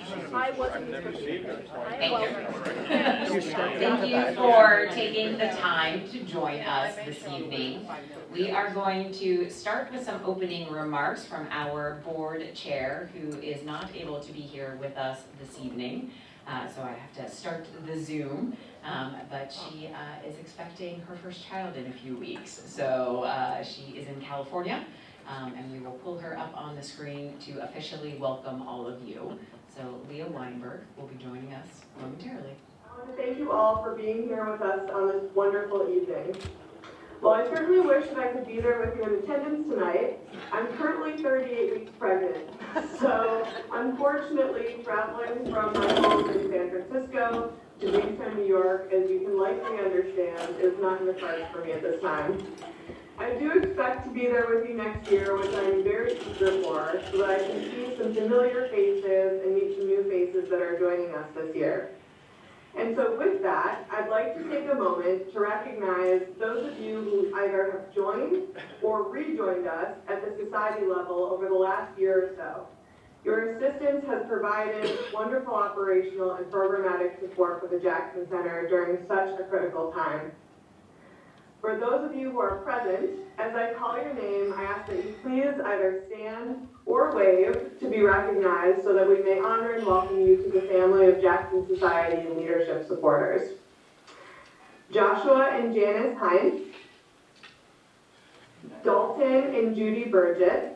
Thank you for taking the time to join us this evening. We are going to start with some opening remarks from our board chair, who is not able to be here with us this evening. So I have to start the Zoom, but she is expecting her first child in a few weeks. So she is in California, and we will pull her up on the screen to officially welcome all of you. So Leah Weinberg will be joining us momentarily. I want to thank you all for being here with us on this wonderful evening. While I certainly wish that I could be there with you in attendance tonight, I'm currently 38 weeks pregnant. So unfortunately, traveling from my home in San Francisco to Jamestown, New York, as you can likely understand, is not in the cards for me at this time. I do expect to be there with you next year, which I'm very eager for, so that I can see some familiar faces and meet some new faces that are joining us this year. And so with that, I'd like to take a moment to recognize those of you who either have joined or rejoined us at the society level over the last year or so. Your assistance has provided wonderful operational and programmatic support for the Jackson Center during such a critical time. For those of you who are present, as I call your name, I ask that you please either stand or wave to be recognized so that we may honor and welcome you to the family of Jackson Society and leadership supporters. Joshua and Janice Heinz, Dalton and Judy Burgett,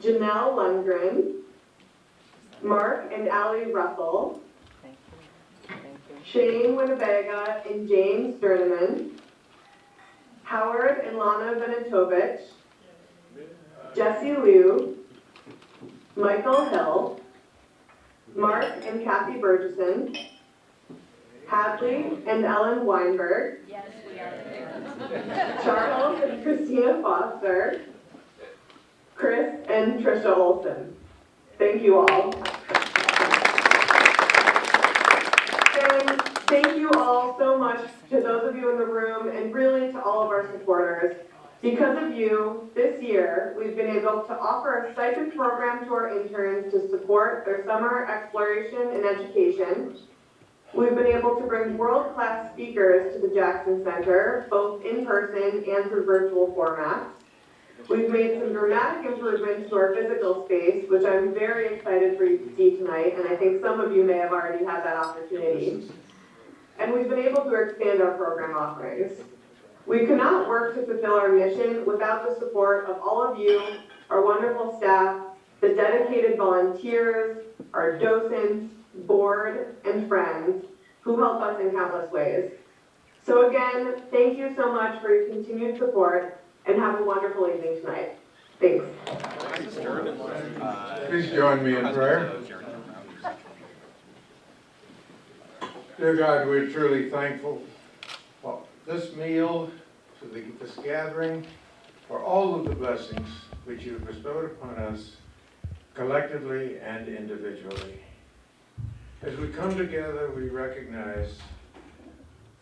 Janelle Lundgren, Mark and Allie Russell, Shane Winnebaga and James Sterneman, Howard and Lana Venetovich, Jesse Liu, Michael Hill, Mark and Kathy Burgessson, Hadley and Ellen Weinberg, Yes, we are there. Charles and Christina Foster, Chris and Trisha Olson. Thank you all. And thank you all so much to those of you in the room and really to all of our supporters. Because of you, this year, we've been able to offer a stipend program to our interns to support their summer exploration and education. We've been able to bring world-class speakers to the Jackson Center, both in person and through virtual formats. We've made some dramatic improvements to our physical space, which I'm very excited for you to see tonight, and I think some of you may have already had that opportunity. And we've been able to expand our program offerings. We could not work to fulfill our mission without the support of all of you, our wonderful staff, the dedicated volunteers, our docents, board, and friends who help us in countless ways. So again, thank you so much for your continued support, and have a wonderful evening tonight. Thanks. Please join me in prayer. Dear God, we're truly thankful for this meal, for this gathering, for all of the blessings which you have bestowed upon us collectively and individually. As we come together, we recognize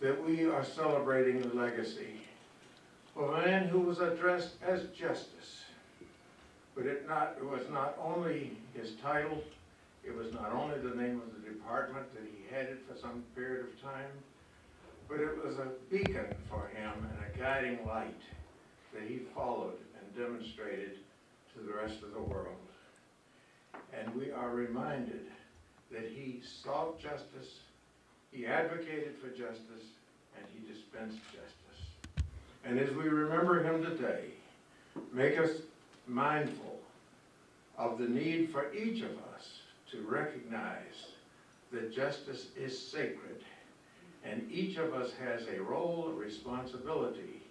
that we are celebrating the legacy of a man who was addressed as Justice. But it was not only his title, it was not only the name of the department that he headed for some period of time, but it was a beacon for him and a guiding light that he followed and demonstrated to the rest of the world. And we are reminded that he sought justice, he advocated for justice, and he dispensed justice. And as we remember him today, make us mindful of the need for each of us to recognize that justice is sacred, and each of us has a role, a responsibility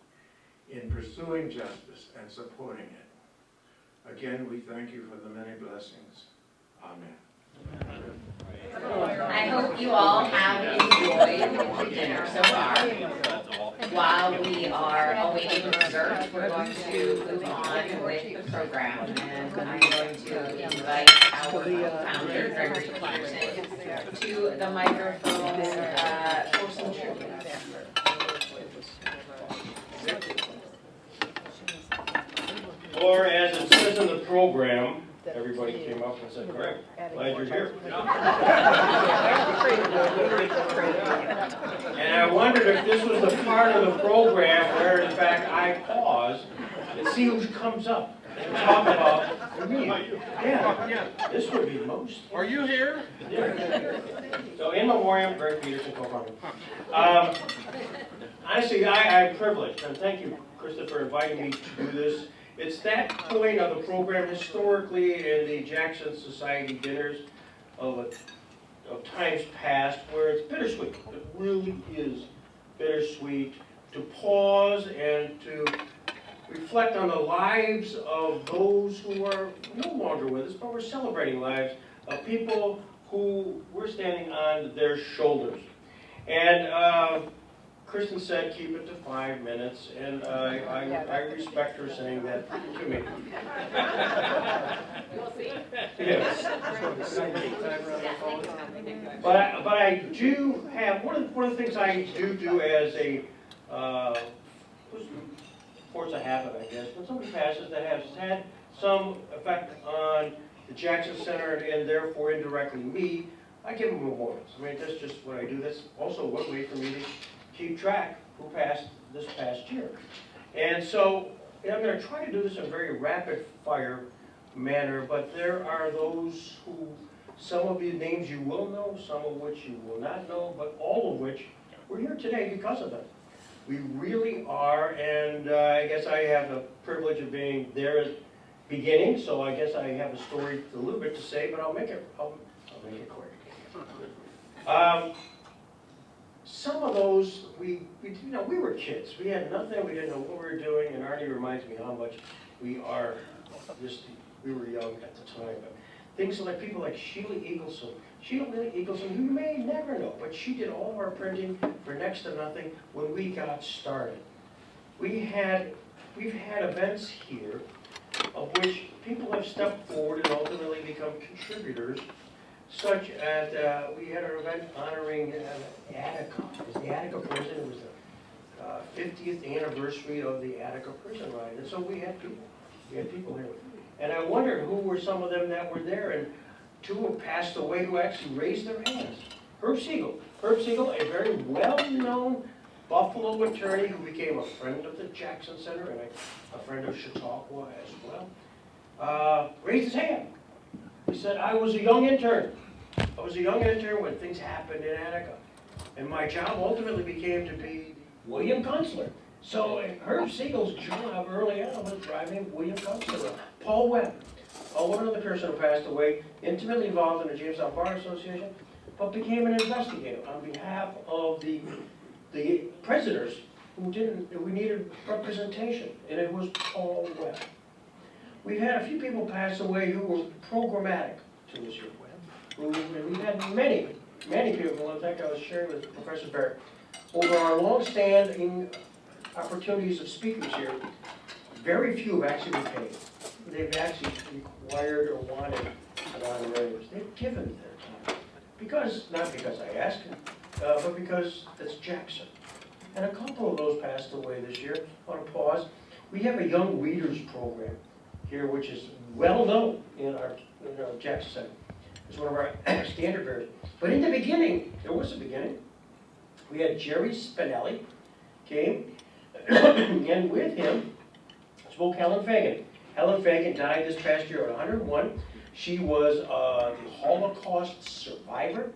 in pursuing justice and supporting it. Again, we thank you for the many blessings. Amen. I hope you all have enjoyed the dinner so far. While we are awaiting dessert, we're going to move on with the program, and I'm going to invite our founder, Gregory Peterson, to the microphone for some tribute. Or as it says in the program, everybody came up and said, Greg, glad you're here. And I wondered if this was the part of the program where, in fact, I pause and see who comes up and talk about me. Yeah, this would be most. Are you here? Yeah. So in memoriam, Greg Peterson, co-founder. Honestly, I'm privileged, and thank you, Krista, for inviting me to do this. It's that point of the program historically in the Jackson Society dinners of times past where it's bittersweet. It really is bittersweet to pause and to reflect on the lives of those who are no longer with us, but we're celebrating lives of people who we're standing on their shoulders. And Kristen said keep it to 5 minutes, and I respect her saying that to me. We'll see. Yes. But I do have, one of the things I do as a force of habit, I guess, when somebody passes that has had some effect on the Jackson Center and therefore indirectly me, I give them memorials. I mean, that's just what I do. That's also one way for me to keep track who passed this past year. And so I'm going to try to do this in a very rapid fire manner, but there are those who, some of the names you will know, some of which you will not know, but all of which we're here today because of them. We really are, and I guess I have the privilege of being there at the beginning, so I guess I have a story, a little bit to say, but I'll make it quick. Some of those, we were kids. We had nothing, we didn't know what we were doing, and Arnie reminds me how much we were young at the time. But things like people like Sheila Eagleson. Sheila Eagleson, you may never know, but she did all of our printing for next to nothing when we got started. We've had events here of which people have stepped forward and ultimately become contributors, such as we had an event honoring Attica. It was the Attica prison. It was the 50th anniversary of the Attica prison riot. And so we had people. We had people here. And I wondered who were some of them that were there. And two have passed away who actually raised their hands. Herb Siegel. Herb Siegel, a very well-known Buffalo attorney who became a friend of the Jackson Center and a friend of Chautauqua as well, raised his hand. He said, I was a young intern. I was a young intern when things happened in Attica. And my job ultimately became to be William Kunstler. So Herb Siegel's job early on was driving William Kunstler around. Paul Webb. Another person who passed away, intimately involved in the Jamestown Bar Association, but became an investigator on behalf of the prisoners who needed representation, and it was Paul Webb. We've had a few people pass away who were programmatic to this year. We've had many people, in fact I was sharing with Professor Barrett, over our long-standing opportunities of speakers here, very few have actually been paid. They've actually required or wanted an honorarium. They've given their time. Not because I asked them, but because it's Jackson. And a couple of those passed away this year. I want to pause. We have a young readers program here, which is well known in our Jackson Center. It's one of our standard bearers. But in the beginning, there was a beginning. We had Jerry Spinelli came, and with him spoke Helen Fagan. Helen Fagan died this past year at 101. She was the Holocaust survivor,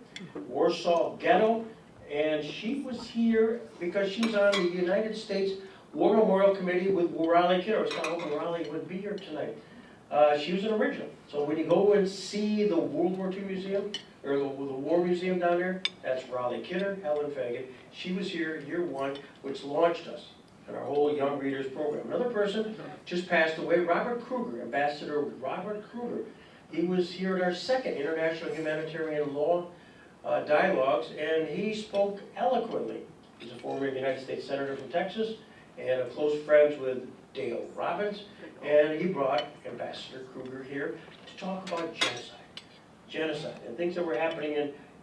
Warsaw Ghetto, and she was here because she was on the United States War Memorial Committee with Raleigh Kidder. I was kind of hoping Raleigh would be here tonight. She was an original. So when you go and see the World War II Museum, or the War Museum down there, that's Raleigh Kidder, Helen Fagan. She was here year one, which launched us in our whole Young Readers program. Another person just passed away, Robert Kruger, Ambassador Robert Kruger. He was here at our second International Humanitarian Law Dialogues, and he spoke eloquently. He's a former United States Senator from Texas, and a close friends with Dale Robbins, and he brought Ambassador Kruger here to talk about genocide, and things that were happening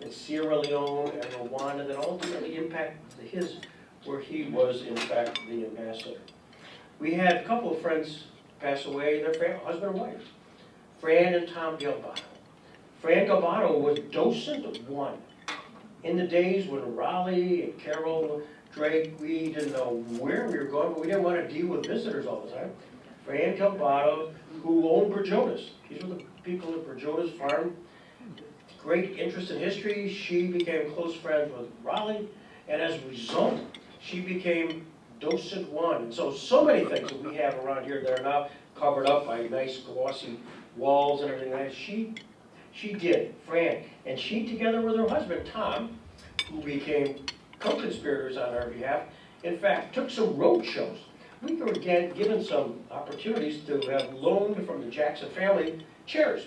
in Sierra Leone and Rwanda that ultimately impacted where he was, in fact, the ambassador. We had a couple of friends pass away, their husband and wife. Fran and Tom Galbato. Fran Galbato was docent one. In the days when Raleigh and Carroll Drake, we didn't know where we were going, but we didn't want to deal with visitors all the time. Fran Galbato, who owned Berjotas. These were the people at Berjotas Farm. Great interest in history. She became close friends with Raleigh, and as a result, she became docent one. And so many things that we have around here that are now covered up by nice glossy walls and everything like that. She did, Fran, and she, together with her husband, Tom, who became co-conspirators on our behalf, in fact, took some road shows. We were again given some opportunities to have loaned from the Jackson family chairs.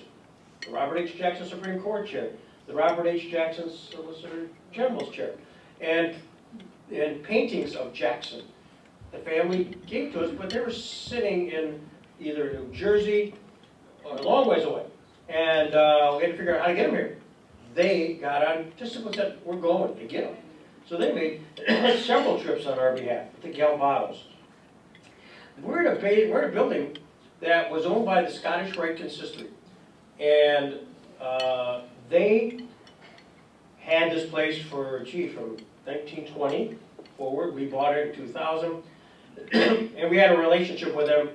The Robert H. Jackson Supreme Court chair, the Robert H. Jackson Solicitor General's chair, and paintings of Jackson. The family gave to us, but they were sitting in either New Jersey or a long ways away. And we had to figure out how to get them here. They got on, just simply said, we're going to get them. So they made several trips on our behalf, the Galbatos. We're in a building that was owned by the Scottish Rite Consistory. And they had this place for, from 1920 forward. We bought it in 2000. And we had a relationship with them,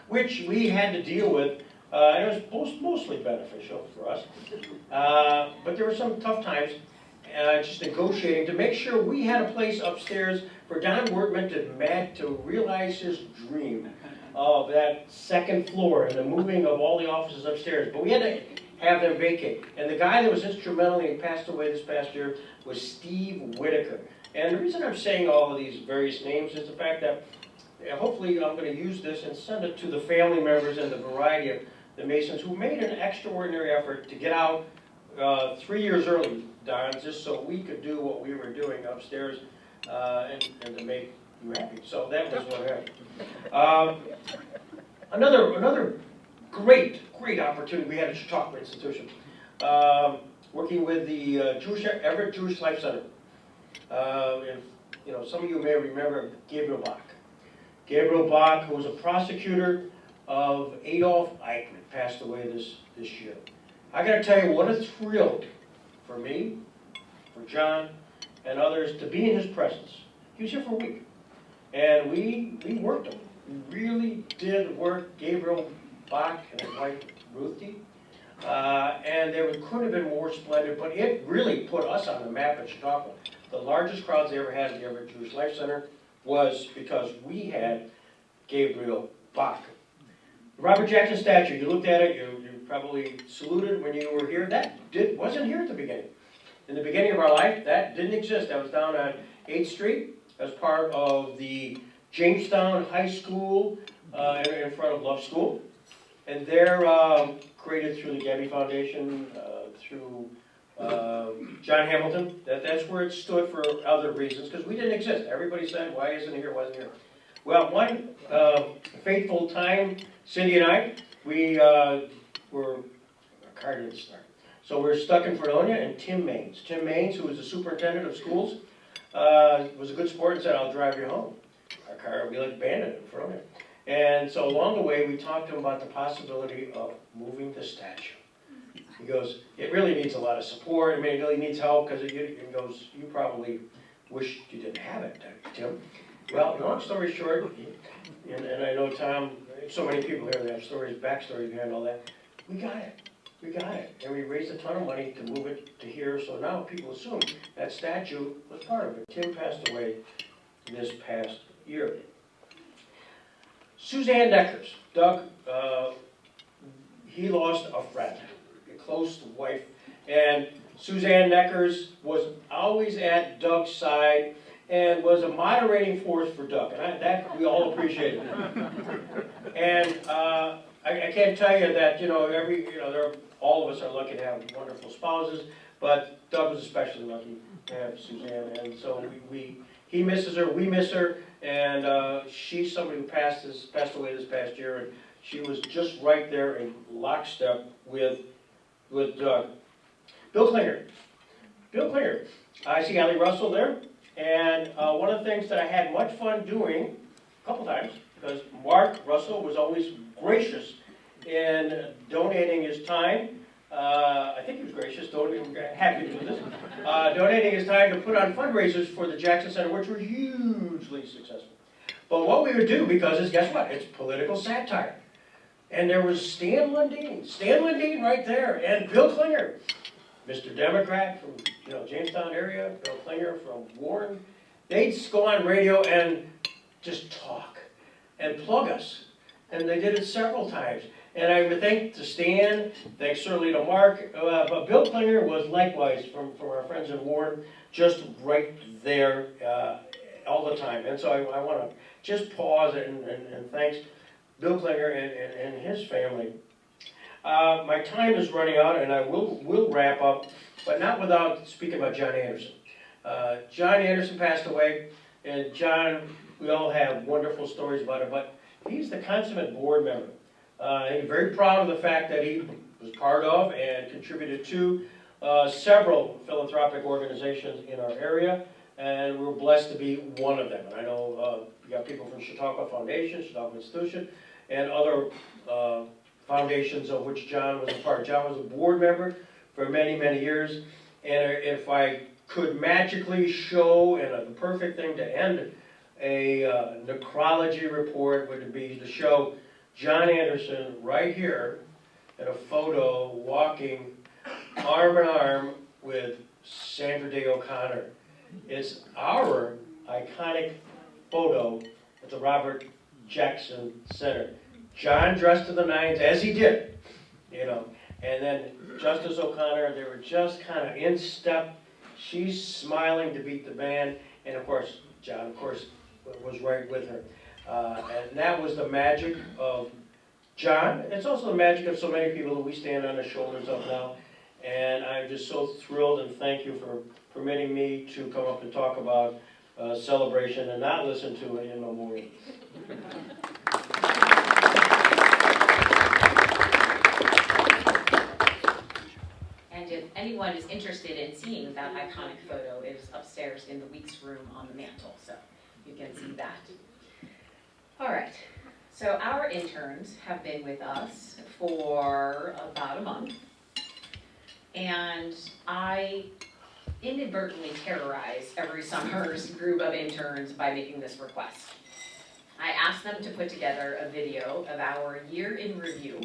which we had to deal with. And it was mostly beneficial for us. But there were some tough times just negotiating to make sure we had a place upstairs for Don Workman to realize his dream of that second floor and the moving of all the offices upstairs. But we had to have them vacate. And the guy that was instrumental and passed away this past year was Steve Whitaker. And the reason I'm saying all of these various names is the fact that hopefully I'm going to use this and send it to the family members and the variety of the Masons who made an extraordinary effort to get out 3 years early, Don, just so we could do what we were doing upstairs and to make you happy. So that was what happened. Another great opportunity we had at Chautauqua Institution, working with the Everett Jewish Life Center. And some of you may remember Gabriel Bach. Gabriel Bach, who was a prosecutor of Adolf Eichmann, passed away this year. I got to tell you what a thrill for me, for John, and others to be in his presence. He was here for a week, and we worked him. We really did work Gabriel Bach and his wife Ruthie, and they couldn't have been more splendid. But it really put us on the map at Chautauqua. The largest crowds they ever had at the Everett Jewish Life Center was because we had Gabriel Bach. The Robert Jackson statue, you looked at it, you probably saluted when you were here. That wasn't here at the beginning. In the beginning of our life, that didn't exist. That was down on 8th Street as part of the Jamestown High School in front of Love School. And they're created through the Gabby Foundation, through John Hamilton. That's where it stood for other reasons, because we didn't exist. Everybody said, why isn't it here, wasn't here? Well, one fateful time, Cindy and I, we were, our car didn't start. So we're stuck in Fredonia, and Tim Maines, who was the superintendent of schools, was a good sport and said, I'll drive you home. Our car, we like abandoned in Fredonia. And so along the way, we talked to him about the possibility of moving the statue. He goes, it really needs a lot of support. I mean, it really needs help, because he goes, you probably wish you didn't have it, Tim. Well, long story short, and I know Tom, so many people here that have stories, backstories behind all that, we got it. We got it. And we raised a ton of money to move it to here, so now people assume that statue was part of it. Tim passed away this past year. Suzanne Deckers. Doug, he lost a friend, a close wife, and Suzanne Deckers was always at Doug's side and was a moderating force for Doug, and that we all appreciated. And I can't tell you that all of us are lucky to have wonderful spouses, but Doug was especially lucky to have Suzanne, and so he misses her, we miss her, and she's somebody who passed away this past year, and she was just right there in lockstep with Doug. Bill Klinger. I see Ali Russell there, and one of the things that I had much fun doing a couple times, because Mark Russell was always gracious in donating his time. I think he was gracious, happy to do this. Donating his time to put on fundraisers for the Jackson Center, which were hugely successful. But what we would do, because it's, guess what, it's political satire. And there was Stan Lundeen right there, and Bill Klinger, Mr. Democrat from Jamestown area, Bill Klinger from Warren. They'd go on radio and just talk and plug us. And they did it several times. And I would thank to Stan, thanks certainly to Mark, but Bill Klinger was likewise from our friends in Warren, just right there all the time. And so I want to just pause and thanks Bill Klinger and his family. My time is running out, and I will wrap up, but not without speaking about John Anderson. John Anderson passed away, and John, we all have wonderful stories about it, but he's the consummate board member. He's very proud of the fact that he was part of and contributed to several philanthropic organizations in our area, and we're blessed to be one of them. And I know we got people from Chautauqua Foundation, Chautauqua Institution, and other foundations of which John was a part. John was a board member for many, many years, and if I could magically show, and the perfect thing to end a necrology report would be to show John Anderson right here in a photo walking arm in arm with Sandra Day O'Connor. It's our iconic photo at the Robert Jackson Center. John dressed to the nines, as he did, and then Justice O'Connor, they were just kind of in step. She's smiling to beat the band, and of course, John, was right with her. And that was the magic of John. It's also the magic of so many people that we stand on the shoulders of now. And I'm just so thrilled, and thank you for permitting me to come up and talk about celebration and not listen to an in memoriam. And if anyone is interested in seeing that iconic photo, it is upstairs in the Weeks room on the mantle, so you can see that. All right, so our interns have been with us for about a month, and I inadvertently terrorize every summer's group of interns by making this request. I asked them to put together a video of our year in review.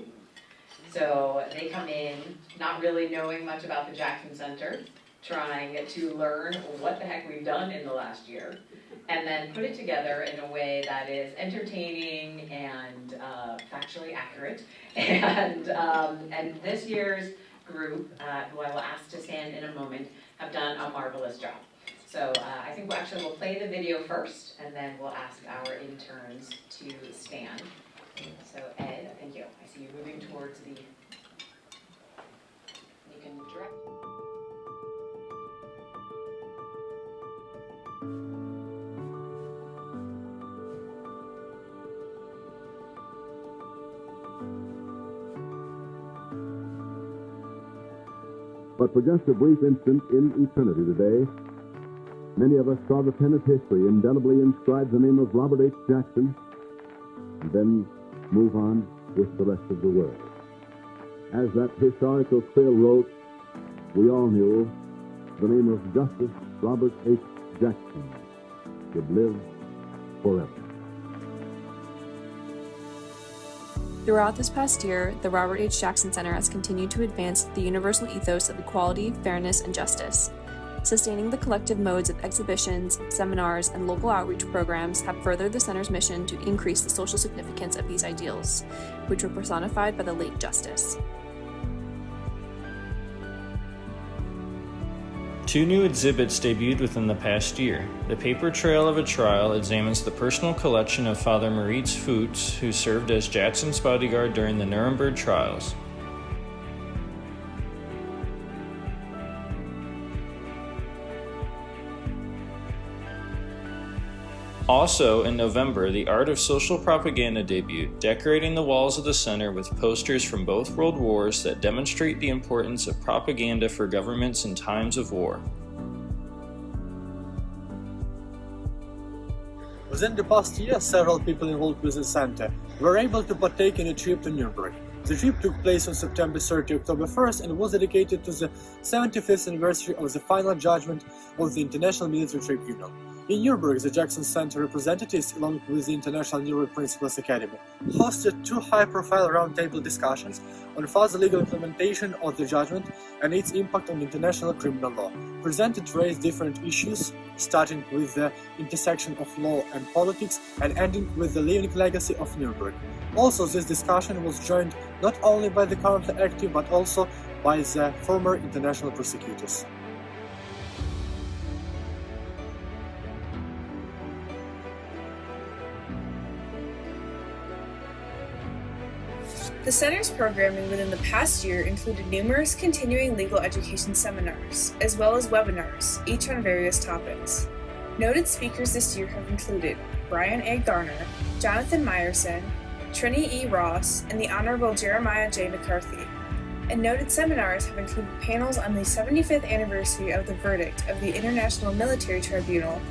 So they come in not really knowing much about the Jackson Center, trying to learn what the heck we've done in the last year, and then put it together in a way that is entertaining and factually accurate. And this year's group, who I will ask to stand in a moment, have done a marvelous job. So I think we'll play the video first, and then we'll ask our interns to stand. So Ed, thank you. I see you moving towards the, you can direct. But for just a brief instant in eternity today, many of us saw the pen of history indelibly inscribe the name of Robert H. Jackson, and then move on with the rest of the world. As that historical quill wrote, we all knew the name of Justice Robert H. Jackson would live forever. Throughout this past year, the Robert H. Jackson Center has continued to advance the universal ethos of equality, fairness, and justice. Sustaining the collective modes of exhibitions, seminars, and local outreach programs have furthered the center's mission to increase the social significance of these ideals, which were personified by the late Justice. 2 new exhibits debuted within the past year. The Paper Trail of a Trial examines the personal collection of Father Moritz Fuchs, who served as Jackson's bodyguard during the Nuremberg trials. Also, in November, the Art of Social Propaganda debuted, decorating the walls of the center with posters from both world wars that demonstrate the importance of propaganda for governments in times of war. Within the past year, several people involved with the center were able to partake in a trip to Nuremberg. The trip took place on September 30, October 1st and was dedicated to the 75th anniversary of the final judgment of the International Military Tribunal. In Nuremberg, the Jackson Center representatives, along with the International Nuremberg Principals Academy, hosted two high-profile roundtable discussions on further legal implementation of the judgment and its impact on international criminal law. Presented raised different issues, starting with the intersection of law and politics and ending with the living legacy of Nuremberg. Also, this discussion was joined not only by the currently active but also by the former international prosecutors. The Center's programming within the past year included numerous continuing legal education seminars, as well as webinars, each on various topics. Noted speakers this year have included Brian A. Garner, Jonathan Meyerson, Trini E. Ross, and the Honorable Jeremiah J. McCarthy. And noted seminars have included panels on the 75th anniversary of the verdict of the International Military Tribunal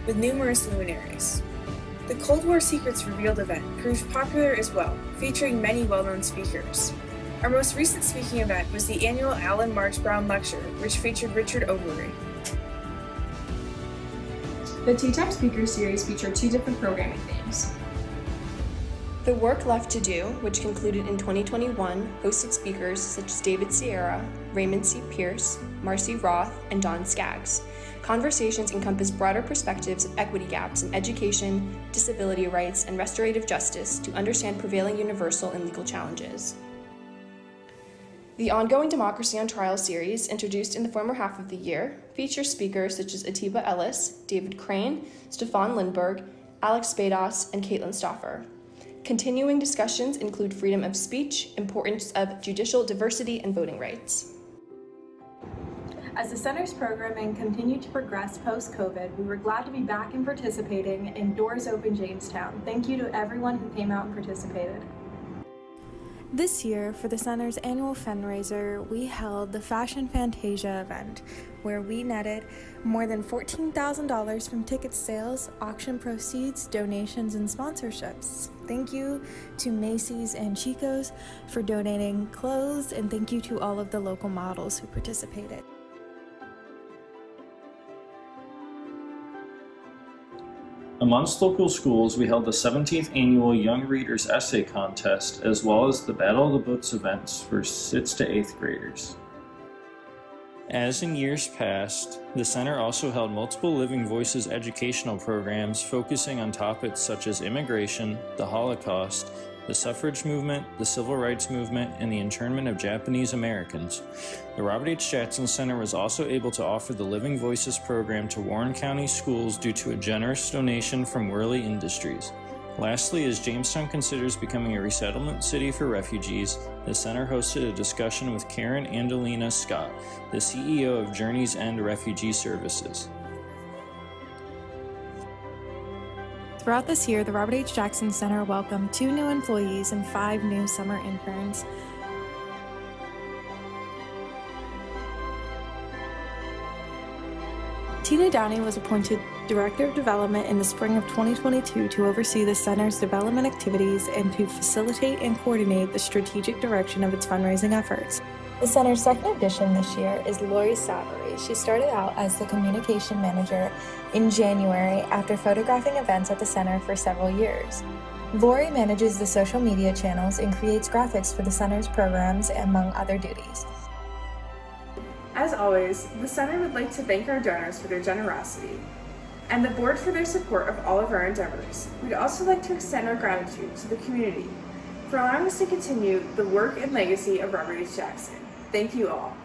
with numerous luminaries. The Cold War Secrets Revealed event proved popular as well, featuring many well-known speakers. Our most recent speaking event was the annual Alan March Brown Lecture, which featured Richard Overy. The T-Tech Speaker Series featured two different programming themes. The Work Left to Do, which concluded in 2021, hosted speakers such as David Sierra, Raymond C. Pierce, Marcy Roth, and Don Skaggs. Conversations encompass broader perspectives of equity gaps in education, disability rights, and restorative justice to understand prevailing universal and legal challenges. The ongoing Democracy on Trial series, introduced in the former half of the year, features speakers such as Atiba Ellis, David Crane, Stefan Lindberg, Alex Spados, and Caitlin Stauffer. Continuing discussions include freedom of speech, importance of judicial diversity, and voting rights. As the Center's programming continued to progress post-COVID, we were glad to be back and participating in Doors Open Jamestown. Thank you to everyone who came out and participated. This year, for the Center's annual fundraiser, we held the Fashion Fantasia event, where we netted more than $14,000 from ticket sales, auction proceeds, donations, and sponsorships. Thank you to Macy's and Chico's for donating clothes, and thank you to all of the local models who participated. Amongst local schools, we held the 17th annual Young Readers Essay Contest, as well as the Battle of the Books events for 6th to 8th graders. As in years past, the Center also held multiple Living Voices educational programs focusing on topics such as immigration, the Holocaust, the suffrage movement, the civil rights movement, and the internment of Japanese Americans. The Robert H. Jackson Center was also able to offer the Living Voices program to Warren County schools due to a generous donation from Worley Industries. Lastly, as Jamestown considers becoming a resettlement city for refugees, the center hosted a discussion with Karen Angelina Scott, the CEO of Journey's End Refugee Services. Throughout this year, the Robert H. Jackson Center welcomed 2 new employees and 5 new summer interns. Tina Downey was appointed Director of Development in the spring of 2022 to oversee the Center's development activities and to facilitate and coordinate the strategic direction of its fundraising efforts. The Center's second addition this year is Lori Savory. She started out as the Communication Manager in January after photographing events at the Center for several years. Lori manages the social media channels and creates graphics for the Center's programs, among other duties. As always, the Center would like to thank our donors for their generosity and the board for their support of all of our endeavors. We'd also like to extend our gratitude to the community for allowing us to continue the work and legacy of Robert H. Jackson. Thank you all.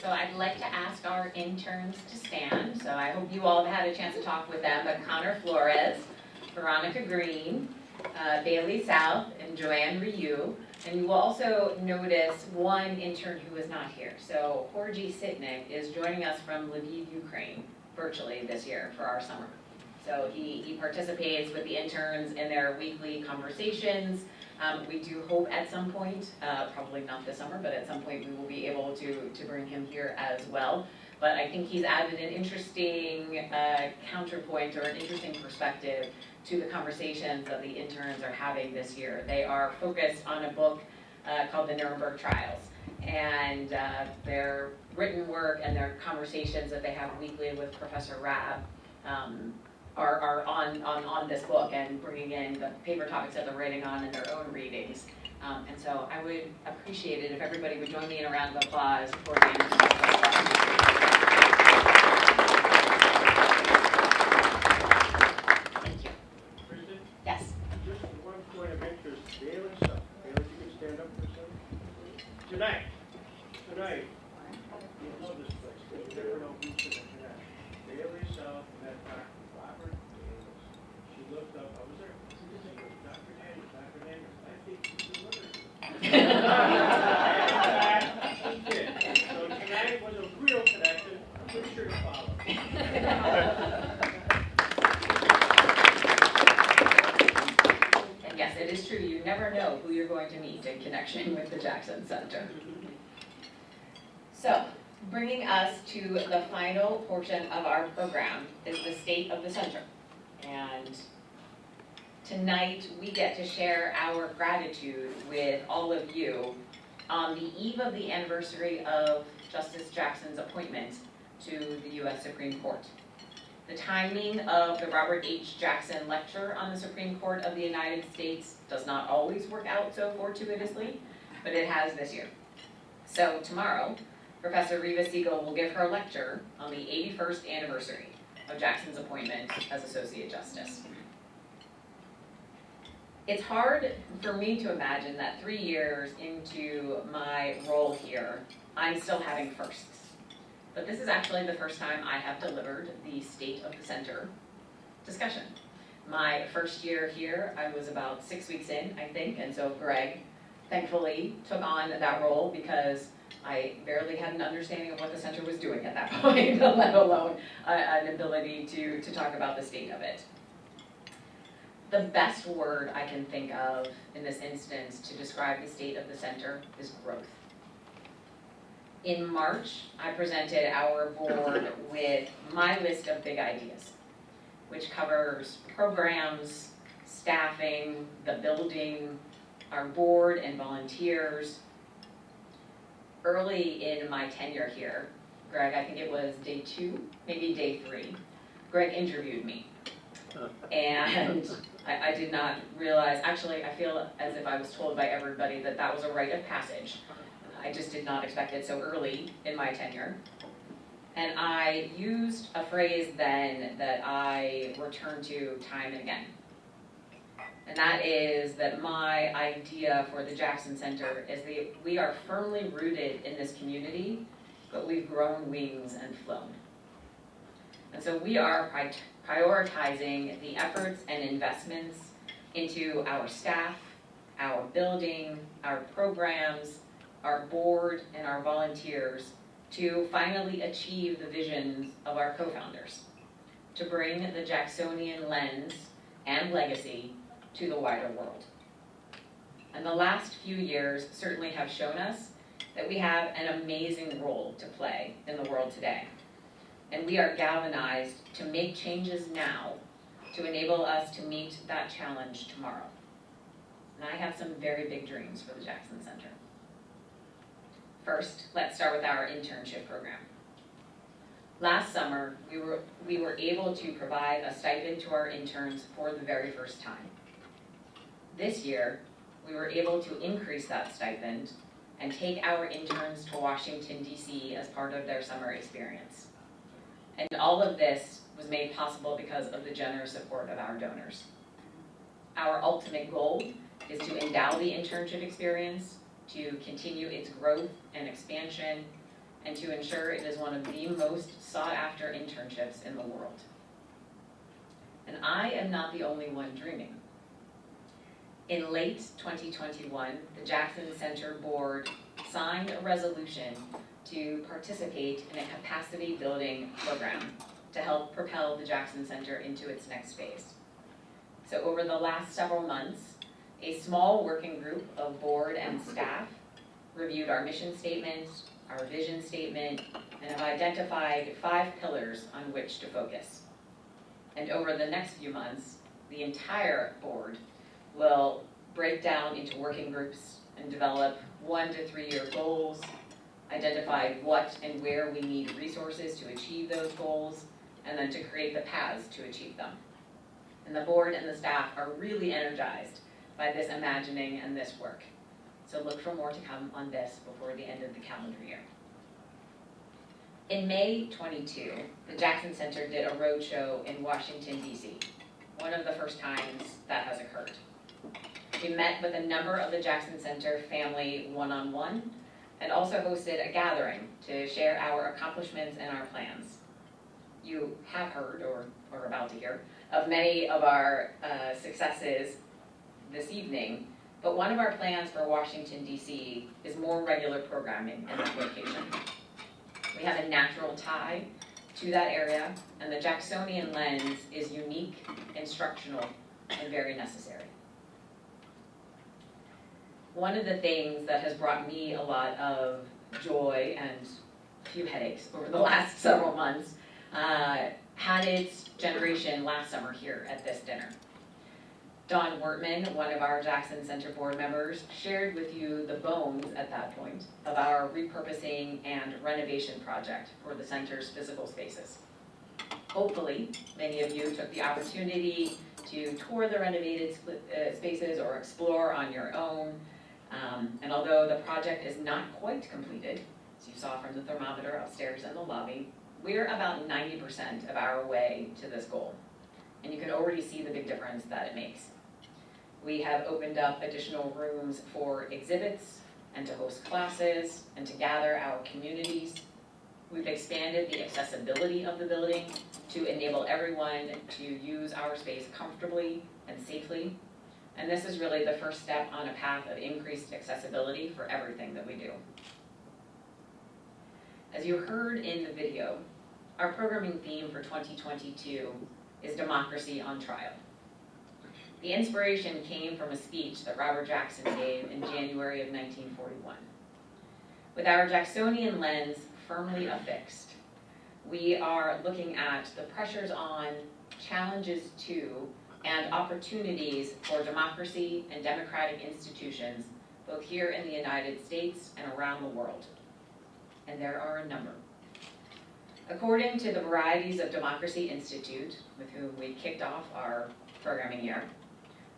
So I'd like to ask our interns to stand. So I hope you all have had a chance to talk with them, but Connor Flores, Veronica Green, Bailey South, and Joanne Ryu. And you will also notice one intern who is not here. So Horji Sitnik is joining us from Lviv, Ukraine, virtually this year for our summer. So he participates with the interns in their weekly conversations. We do hope at some point, probably not this summer, but at some point we will be able to bring him here as well. But I think he's added an interesting counterpoint or an interesting perspective to the conversations that the interns are having this year. They are focused on a book called The Nuremberg Trials. And their written work and their conversations that they have weekly with Professor Raab are on this book and bringing in the paper topics that they're writing on in their own readings. And so I would appreciate it if everybody would join me in a round of applause for James. Thank you. Kristen, Yes. just one point of interest, Bailey South. Bailey, if you could stand up for a second. Tonight, you'll know this place, because you never know who's sitting tonight. Bailey South met Dr. Robert Davis. She looked up, I was there. She goes, Dr. Daniels, I think you delivered. She did. So tonight was a real connection. I'm pretty sure to follow. And yes, it is true, you never know who you're going to meet in connection with the Jackson Center. So, bringing us to the final portion of our program is the State of the Center. And tonight we get to share our gratitude with all of you on the eve of the anniversary of Justice Jackson's appointment to the U.S. Supreme Court. The timing of the Robert H. Jackson Lecture on the Supreme Court of the United States does not always work out so fortuitously, but it has this year. So tomorrow, Professor Reva Siegel will give her lecture on the 81st anniversary of Jackson's appointment as Associate Justice. It's hard for me to imagine that 3 years into my role here, I'm still having firsts. But this is actually the first time I have delivered the State of the Center discussion. My first year here, I was about 6 weeks in, I think, and so Greg thankfully took on that role because I barely had an understanding of what the center was doing at that point, let alone an ability to talk about the state of it. The best word I can think of in this instance to describe the state of the center is growth. In March, I presented our board with my list of big ideas, which covers programs, staffing, the building, our board and volunteers. Early in my tenure here, Greg, I think it was day 2, maybe day 3, Greg interviewed me. And I did not realize, actually I feel as if I was told by everybody that that was a rite of passage. I just did not expect it so early in my tenure. And I used a phrase then that I return to time and again. And that is that my idea for the Jackson Center is that we are firmly rooted in this community, but we've grown wings and flown. And so we are prioritizing the efforts and investments into our staff, our building, our programs, our board, and our volunteers to finally achieve the visions of our co-founders, to bring the Jacksonian lens and legacy to the wider world. And the last few years certainly have shown us that we have an amazing role to play in the world today. And we are galvanized to make changes now to enable us to meet that challenge tomorrow. And I have some very big dreams for the Jackson Center. First, let's start with our internship program. Last summer, we were able to provide a stipend to our interns for the very first time. This year, we were able to increase that stipend and take our interns to Washington, D.C. as part of their summer experience. And all of this was made possible because of the generous support of our donors. Our ultimate goal is to endow the internship experience, to continue its growth and expansion, and to ensure it is one of the most sought-after internships in the world. And I am not the only one dreaming. In late 2021, the Jackson Center Board signed a resolution to participate in a capacity building program to help propel the Jackson Center into its next phase. So over the last several months, a small working group of board and staff reviewed our mission statement, our vision statement, and have identified 5 pillars on which to focus. And over the next few months, the entire board will break down into working groups and develop 1 to 3 year goals, identify what and where we need resources to achieve those goals, and then to create the paths to achieve them. And the board and the staff are really energized by this imagining and this work. So look for more to come on this before the end of the calendar year. In May 22, the Jackson Center did a roadshow in Washington, D.C., one of the first times that has occurred. We met with a number of the Jackson Center family one-on-one and also hosted a gathering to share our accomplishments and our plans. You have heard, or are about to hear, of many of our successes this evening, but one of our plans for Washington, D.C. is more regular programming in that location. We have a natural tie to that area, and the Jacksonian lens is unique, instructional, and very necessary. One of the things that has brought me a lot of joy and a few headaches over the last several months had its generation last summer here at this dinner. Don Wertman, one of our Jackson Center board members, shared with you the bones at that point of our repurposing and renovation project for the center's physical spaces. Hopefully, many of you took the opportunity to tour the renovated spaces or explore on your own. And although the project is not quite completed, as you saw from the thermometer upstairs in the lobby, we're about 90% of our way to this goal. And you can already see the big difference that it makes. We have opened up additional rooms for exhibits and to host classes and to gather our communities. We've expanded the accessibility of the building to enable everyone to use our space comfortably and safely. And this is really the first step on a path of increased accessibility for everything that we do. As you heard in the video, our programming theme for 2022 is Democracy on Trial. The inspiration came from a speech that Robert Jackson gave in January of 1941. With our Jacksonian lens firmly affixed, we are looking at the pressures on, challenges to, and opportunities for democracy and democratic institutions, both here in the United States and around the world. And there are a number. According to the Varieties of Democracy Institute, with whom we kicked off our programming year,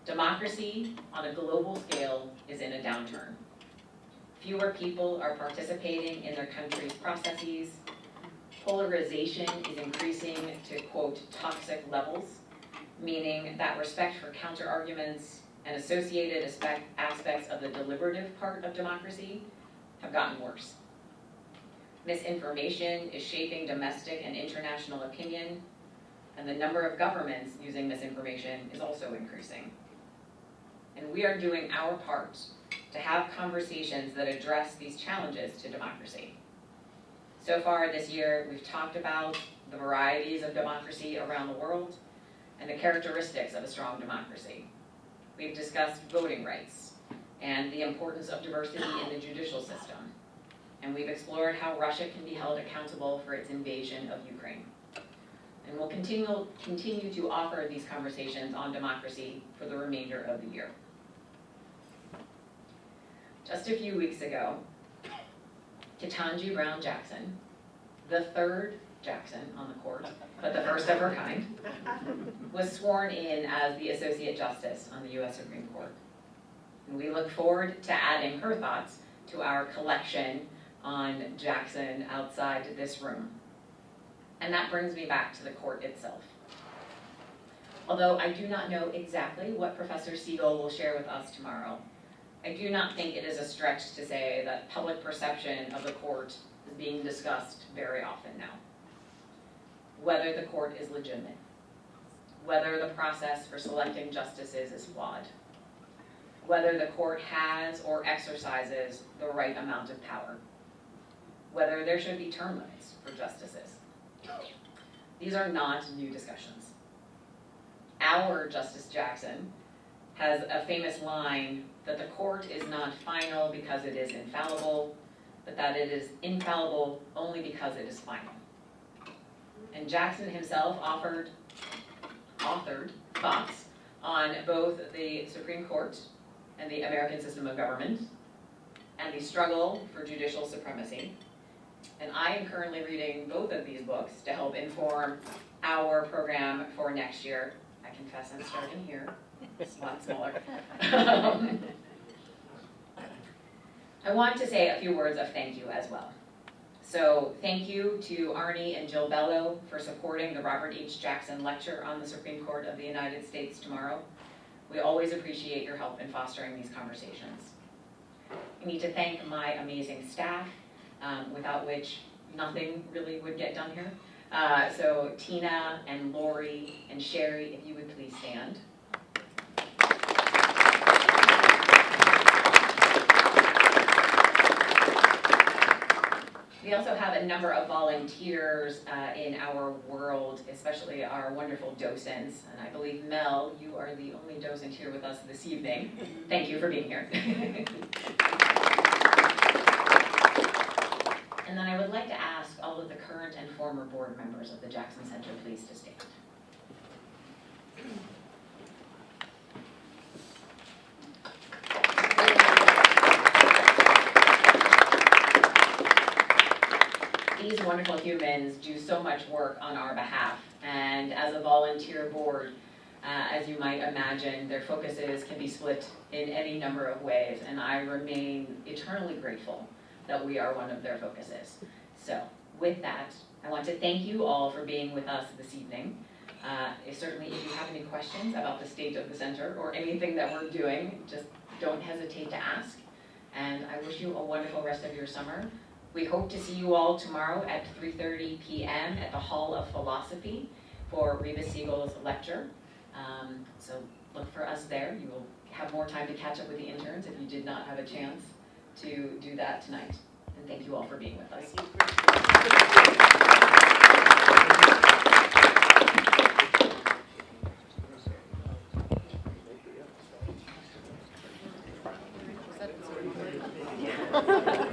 democracy on a global scale is in a downturn. Fewer people are participating in their country's processes. Polarization is increasing to, quote, toxic levels, meaning that respect for counter-arguments and associated aspects of the deliberative part of democracy have gotten worse. Misinformation is shaping domestic and international opinion, and the number of governments using misinformation is also increasing. And we are doing our part to have conversations that address these challenges to democracy. So far this year, we've talked about the varieties of democracy around the world and the characteristics of a strong democracy. We've discussed voting rights and the importance of diversity in the judicial system. And we've explored how Russia can be held accountable for its invasion of Ukraine. And we'll continue to offer these conversations on democracy for the remainder of the year. Just a few weeks ago, Ketanji Brown Jackson, the third Jackson on the court, but the first of her kind, was sworn in as the Associate Justice on the U.S. Supreme Court. And we look forward to adding her thoughts to our collection on Jackson outside this room. And that brings me back to the court itself. Although I do not know exactly what Professor Siegel will share with us tomorrow, I do not think it is a stretch to say that public perception of the court is being discussed very often now. Whether the court is legitimate, whether the process for selecting justices is flawed, whether the court has or exercises the right amount of power, whether there should be term limits for justices. These are not new discussions. Our Justice Jackson has a famous line that the court is not final because it is infallible, but that it is infallible only because it is final. And Jackson himself authored thoughts on both the Supreme Court and the American system of government, and the struggle for judicial supremacy. And I am currently reading both of these books to help inform our program for next year. I confess I'm starting here, it's a lot smaller. I want to say a few words of thank you as well. So thank you to Arnie and Jill Bello for supporting the Robert H. Jackson Lecture on the Supreme Court of the United States tomorrow. We always appreciate your help in fostering these conversations. I need to thank my amazing staff, without which nothing really would get done here. So Tina and Lori and Sherry, if you would please stand. We also have a number of volunteers in our world, especially our wonderful docents. And I believe, Mel, you are the only docent here with us this evening. Thank you for being here. And then I would like to ask all of the current and former board members of the Jackson Center please to stand. These wonderful humans do so much work on our behalf, and as a volunteer board, as you might imagine, their focuses can be split in any number of ways, and I remain eternally grateful that we are one of their focuses. So with that, I want to thank you all for being with us this evening. Certainly if you have any questions about the state of the center or anything that we're doing, just don't hesitate to ask. And I wish you a wonderful rest of your summer. We hope to see you all tomorrow at 3:30 p.m. at the Hall of Philosophy for Reva Siegel's lecture. So look for us there. You will have more time to catch up with the interns if you did not have a chance to do that tonight. And thank you all for being with us. Thank you.